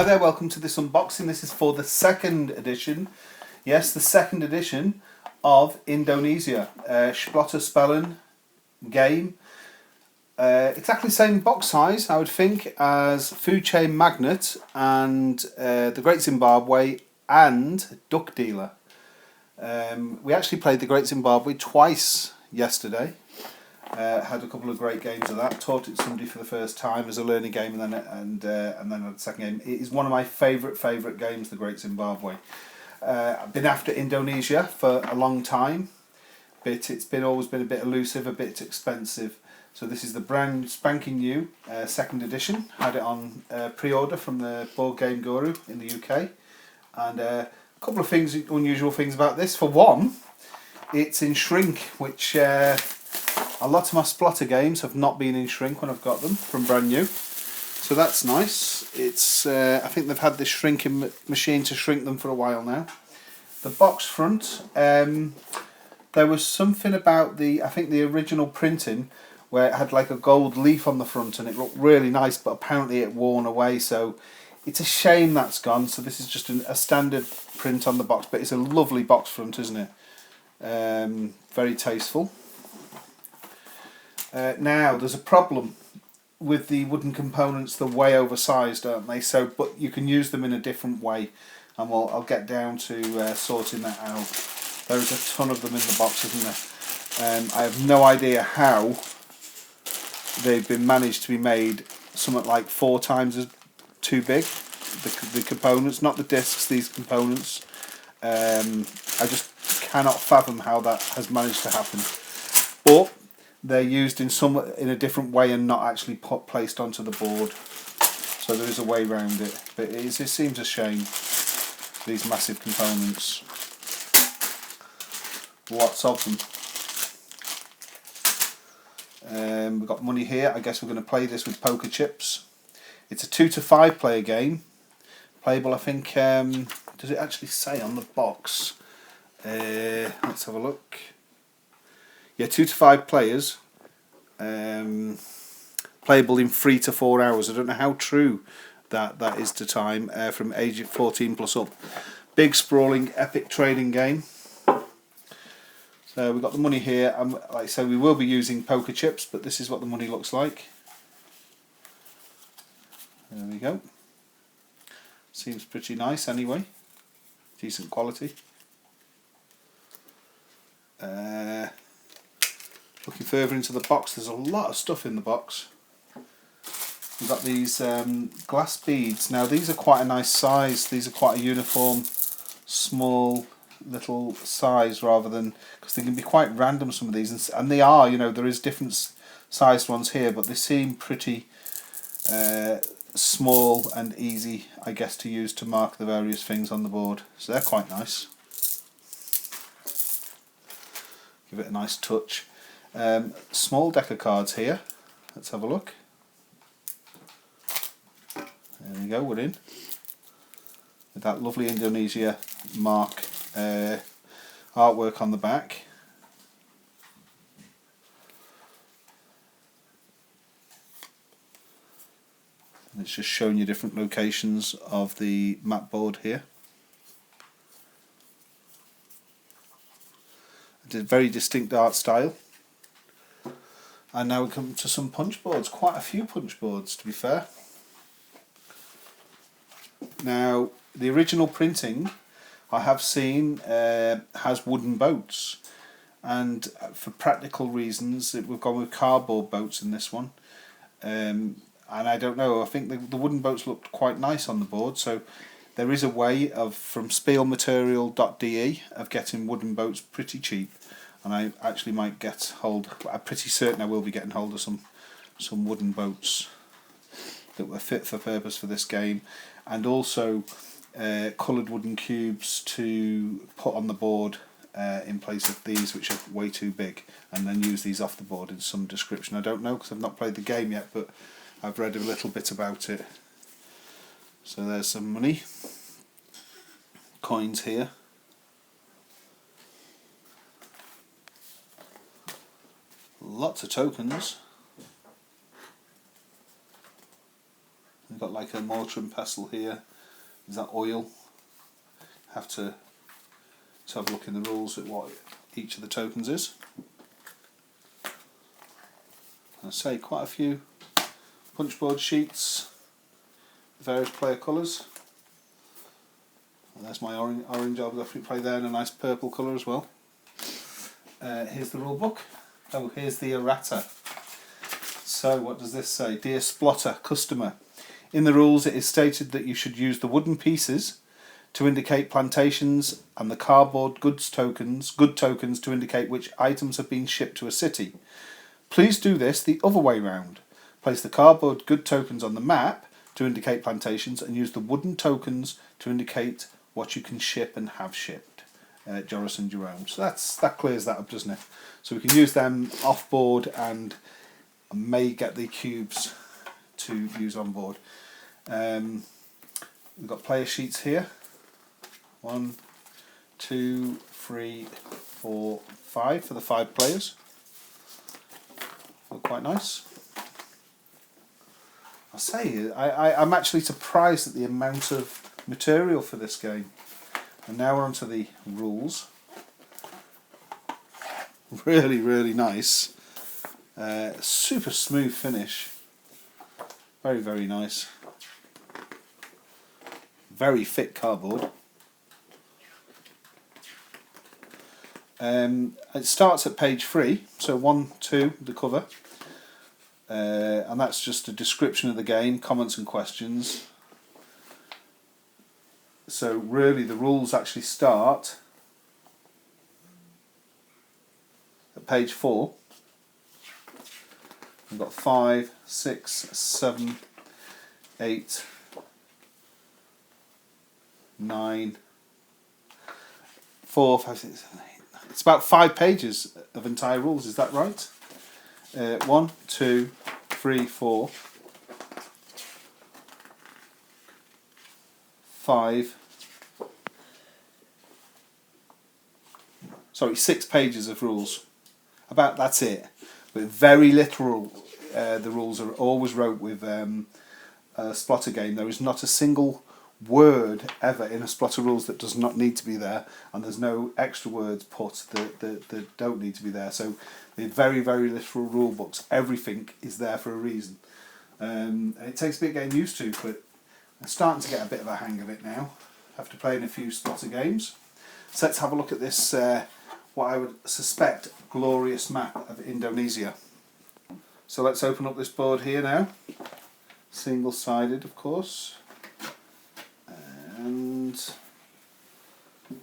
Hi there, welcome to this unboxing. This is for the second edition. Yes, the second edition of Indonesia. Splotter Spellen game. Exactly the same box size, I would think, as Food Chain Magnet and The Great Zimbabwe and Duck Dealer. We actually played The Great Zimbabwe twice yesterday. Had a couple of great games of that. Taught it to somebody for the first time as a learning game, and then the second game. It is one of my favourite games, The Great Zimbabwe. I've been after Indonesia for a long time, but it's always been a bit elusive, a bit expensive. So this is the brand spanking new second edition. Had it on pre-order from the Board Game Guru in the UK, and a couple of unusual things about this. For one, it's in shrink, which a lot of my Splotter games have not been in shrink when I've got them from brand new, so that's nice. It's I think they've had this shrinking machine to shrink them for a while now. The box front, there was something about I think the original printing where it had like a gold leaf on the front and it looked really nice, but apparently it worn away, so it's a shame that's gone. So this is just a standard print on the box, but it's a lovely box front, isn't it? Very tasteful. Now there's a problem with the wooden components. They're way oversized, aren't they? So, but you can use them in a different way, and I'll get down to sorting that out. There's a ton of them in the box, isn't there? I have no idea how they've been managed to be made something like 4 times as too big. The components, not the discs, these components. I just cannot fathom how that has managed to happen. But they're used in a different way and not actually placed onto the board. So there is a way around it. But it seems a shame, these massive components. Lots of them. We've got money here. I guess we're going to play this with poker chips. It's a 2 to 5 player game. Playable, I think, does it actually say on the box? Let's have a look. Yeah, 2 to 5 players. Playable in 3 to 4 hours. I don't know how true that is to time. From age 14 plus up. Big, sprawling, epic trading game. So we've got the money here. Like I say, we will be using poker chips, but this is what the money looks like. There we go. Seems pretty nice anyway. Decent quality. Looking further into the box, there's a lot of stuff in the box. We've got these glass beads. Now these are quite a nice size. These are quite a uniform, small little size, rather than, because they can be quite random, some of these, and they are, there is different sized ones here, but they seem pretty small and easy, I guess, to use to mark the various things on the board. So they're quite nice. Give it a nice touch. Small deck of cards here. Let's have a look. There we go, we're in. With that lovely Indonesia mark artwork on the back. And it's just showing you different locations of the map board here. It's a very distinct art style. And now we come to some punch boards, quite a few punch boards to be fair. Now the original printing I have seen has wooden boats, and for practical reasons we've gone with cardboard boats in this one. And I don't know, I think the wooden boats looked quite nice on the board, so there is a way of, from spielmaterial.de, of getting wooden boats pretty cheap. And I actually might I'm pretty certain I will be getting hold of some wooden boats that were fit for purpose for this game, and also coloured wooden cubes to put on the board in place of these, which are way too big, and then use these off the board in some description. I don't know, because I've not played the game yet, but I've read a little bit about it. So there's some money. Coins here. Lots of tokens. We've got like a mortar and pestle here, Is that oil? Have to have a look in the rules at what each of the tokens is. I say quite a few punchboard sheets, various player colours. And there's my orange I'll definitely play there in a nice purple colour as well. Here's the rule book. Oh, here's the errata. So what does this say? Dear Splotter customer, in the rules it is stated that you should use the wooden pieces to indicate plantations and the cardboard good tokens to indicate which items have been shipped to a city. Please do this the other way round. Place the cardboard good tokens on the map to indicate plantations and use the wooden tokens to indicate what you can ship and have shipped. Joris and Jerome. So that clears that up, doesn't it? So we can use them off board and may get the cubes to use on board. We've got player sheets here. 1, 2, 3, 4, 5 for the 5 players. Look quite nice. I say, I'm actually surprised at the amount of material for this game. And now we're on to the rules. Really, really nice. Super smooth finish. Very, very nice. Very thick cardboard. It starts at page 3, so 1, 2, the cover. And that's just a description of the game, comments and questions. So really the rules actually start at page 4. We've got 5, 6, 7, 8, 9, 4, 5, 6, 7, 8. It's about 5 pages of entire rules, is that right? 1, 2, 3, 4, 5. Sorry, 6 pages of rules. About that's it. But very literal. The rules are always wrote with a Splotter game. There is not a single word ever in a Splotter rules that does not need to be there, and there's no extra words put that don't need to be there. So they're very, very literal rule books. Everything is there for a reason. And it takes a bit getting used to, but I'm starting to get a bit of a hang of it now after playing a few Splotter games. So let's have a look at this, what I would suspect glorious map of Indonesia. So let's open up this board here now. Single-sided, of course. And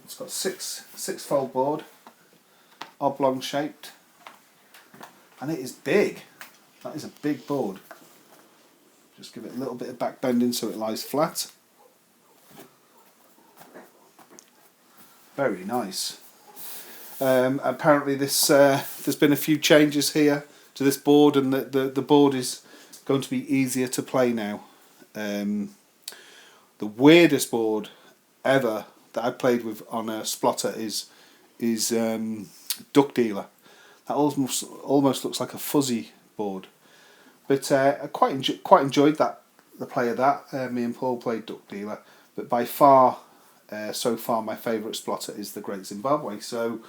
it's got six-fold board, oblong shaped, and it is big. That is a big board. Just give it a little bit of back bending so it lies flat. Very nice. Apparently this there's been a few changes here to this board, and the board is going to be easier to play now. The weirdest board ever that I played with on a Splotter is Duck Dealer. That almost looks like a fuzzy board, but I quite enjoyed that. The play of that. Me and Paul played Duck Dealer, but by far, so far my favourite Splotter is the Great Zimbabwe. So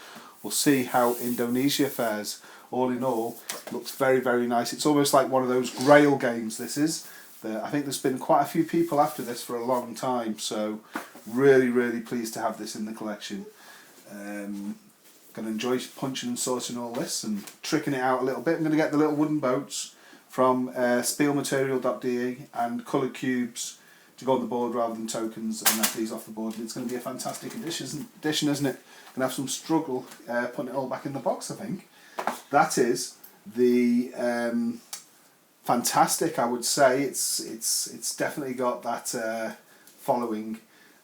we'll see how Indonesia fares. All in all, looks very, very nice. It's almost like one of those Grail games. This is. I think there's been quite a few people after this for a long time, so really, really pleased to have this in the collection. Going to enjoy punching and sorting all this and tricking it out a little bit. I'm going to get the little wooden boats from spielmaterial.de and coloured cubes to go on the board rather than tokens, and have these off the board. And it's going to be a fantastic edition, isn't it? Going to have some struggle putting it all back in the box, I think. That is the... fantastic, I would say. It's definitely got that following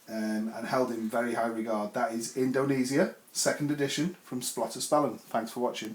and held in very high regard. That is Indonesia, 2nd edition from Splotter Spellen. Thanks for watching.